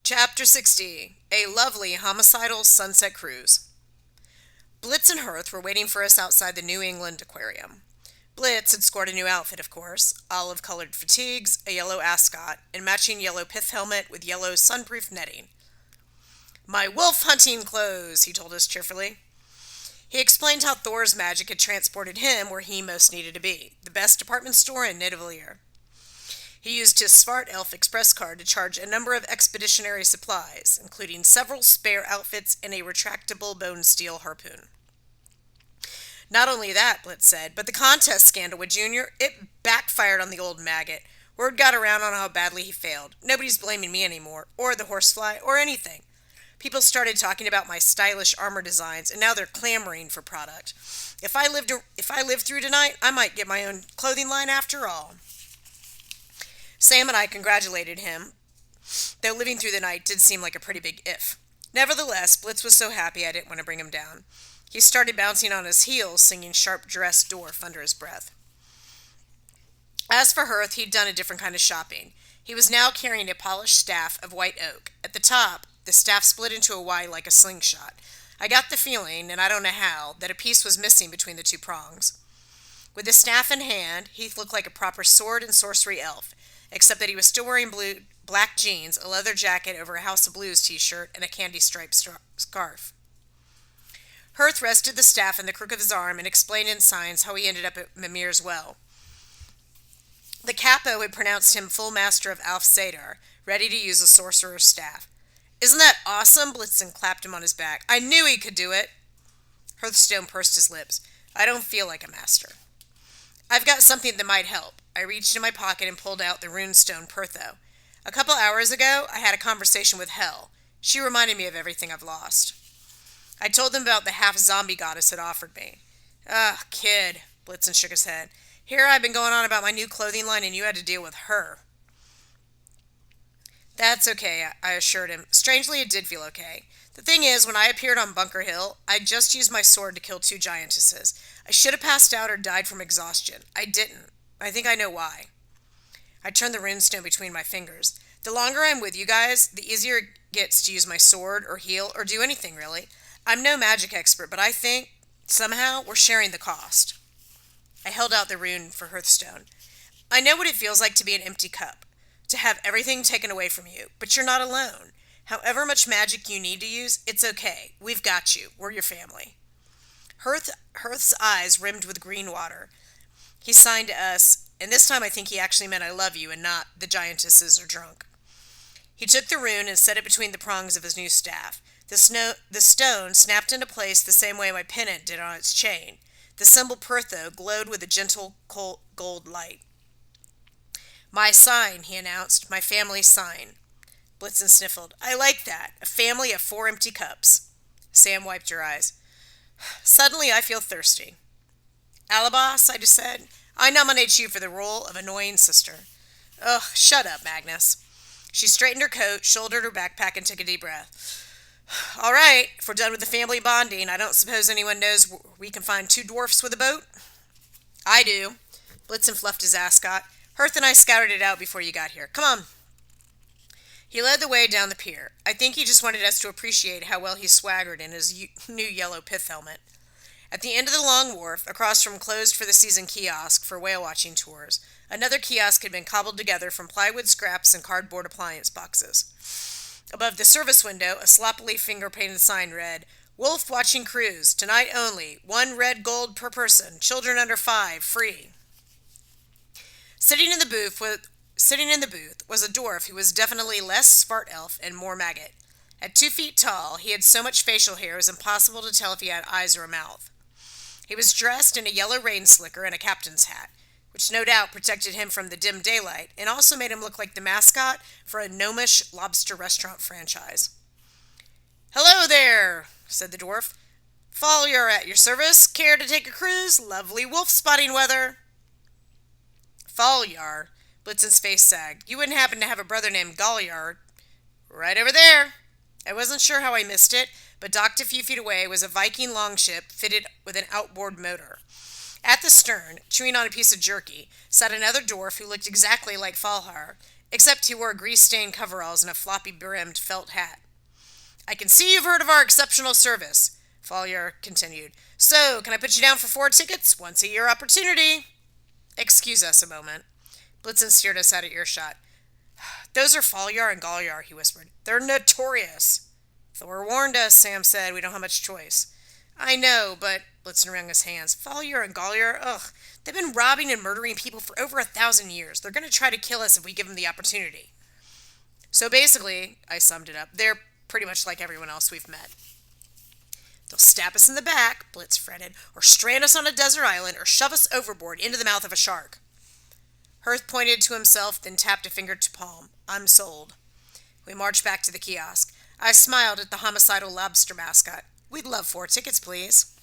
Chapter 60. A lovely homicidal sunset cruise. Blitz and Hearth were waiting for us outside the New England Aquarium. Blitz had scored a new outfit, of course, olive-colored fatigues, a yellow ascot, and matching yellow pith helmet with yellow sunproof netting. "My wolf hunting clothes," he told us cheerfully. He explained how Thor's magic had transported him where he most needed to be, the best department store in Nidavellir. He used his Smart Elf Express card to charge a number of expeditionary supplies, including several spare outfits and a retractable bone steel harpoon. Not only that, Blitz said, but the contest scandal with Junior, it backfired on the old maggot. Word got around on how badly he failed. Nobody's blaming me anymore, or the horsefly, or anything. People started talking about my stylish armor designs, and now they're clamoring for product. If I live through tonight, I might get my own clothing line after all. Sam and I congratulated him, though living through the night did seem like a pretty big if. Nevertheless, Blitz was so happy I didn't want to bring him down. He started bouncing on his heels, singing Sharp-Dressed Dwarf under his breath. As for Hearth, he'd done a different kind of shopping. He was now carrying a polished staff of white oak. At the top, the staff split into a Y like a slingshot. I got the feeling, and I don't know how, that a piece was missing between the two prongs. With the staff in hand, Heath looked like a proper sword and sorcery elf, except that he was still wearing black jeans, a leather jacket over a House of Blues t-shirt, and a candy-striped scarf. Hearth rested the staff in the crook of his arm and explained in signs how he ended up at Mimir's well. The capo had pronounced him full master of Alf Sadar, ready to use a sorcerer's staff. "Isn't that awesome?" Blitzen clapped him on his back. "I knew he could do it." Hearthstone pursed his lips. "I don't feel like a master." "I've got something that might help." I reached in my pocket and pulled out the runestone Pertho. "A couple hours ago, I had a conversation with Hel. She reminded me of everything I've lost." I told them about the half-zombie goddess had offered me. "Ugh, kid," Blitzen shook his head. "Here I've been going on about my new clothing line and you had to deal with her." "That's okay," I assured him. Strangely, it did feel okay. The thing is, when I appeared on Bunker Hill, I'd just used my sword to kill two giantesses. I should have passed out or died from exhaustion. I didn't. I think I know why. I turned the runestone between my fingers. The longer I'm with you guys, the easier it gets to use my sword or heal or do anything, really. I'm no magic expert, but I think, somehow, we're sharing the cost. I held out the rune for Hearthstone. "I know what it feels like to be an empty cup, to have everything taken away from you, but you're not alone. However much magic you need to use, it's okay. We've got you. We're your family." Hearth's eyes rimmed with green water. He signed to us, and this time I think he actually meant "I love you" and not "the giantesses are drunk." He took the rune and set it between the prongs of his new staff. The stone snapped into place the same way my pennant did on its chain. The symbol Pertho glowed with a gentle gold light. "My sign," he announced. "My family's sign." Blitzen sniffled. "I like that. A family of 4 empty cups." Sam wiped her eyes. "Suddenly I feel thirsty." "Alabas," I just said, "I nominate you for the role of annoying sister." "Ugh, shut up, Magnus." She straightened her coat, shouldered her backpack, and took a deep breath. "All right, if we're done with the family bonding, I don't suppose anyone knows where we can find 2 dwarfs with a boat?" "I do." Blitzen fluffed his ascot. "Hearth and I scouted it out before you got here. Come on." He led the way down the pier. I think he just wanted us to appreciate how well he swaggered in his new yellow pith helmet. At the end of the long wharf, across from closed-for-the-season kiosk for whale-watching tours, another kiosk had been cobbled together from plywood scraps and cardboard appliance boxes. Above the service window, a sloppily finger-painted sign read, "Wolf Watching Cruise, tonight only, 1 red gold per person, children under 5, free." Sitting in the booth was a dwarf who was definitely less Spart elf and more maggot. At 2 feet tall, he had so much facial hair it was impossible to tell if he had eyes or a mouth. He was dressed in a yellow rain slicker and a captain's hat, which no doubt protected him from the dim daylight, and also made him look like the mascot for a gnomish lobster restaurant franchise. "Hello there," said the dwarf. "Folliar at your service. Care to take a cruise? Lovely wolf spotting weather." "Folliar?" Blitzen's face sagged. "You wouldn't happen to have a brother named Galliard?" "Right over there." I wasn't sure how I missed it, but docked a few feet away was a Viking longship fitted with an outboard motor. At the stern, chewing on a piece of jerky, sat another dwarf who looked exactly like Falhar, except he wore grease-stained coveralls and a floppy-brimmed felt hat. I can see you've heard of our exceptional service, Follier continued. So, can I put you down for 4 tickets? Once-a-year opportunity. Excuse us a moment. Blitzen steered us out of earshot. Those are Folliar and Galliar, he whispered. They're notorious. Thor warned us, Sam said. We don't have much choice. I know, but Blitzen wrung his hands. Folliar and Galliar, ugh. They've been robbing and murdering people for over 1,000 years. They're going to try to kill us if we give them the opportunity. So basically, I summed it up, they're pretty much like everyone else we've met. They'll stab us in the back, Blitz fretted, or strand us on a desert island, or shove us overboard into the mouth of a shark. Hirth pointed to himself, then tapped a finger to palm. I'm sold. We marched back to the kiosk. I smiled at the homicidal lobster mascot. We'd love 4 tickets, please.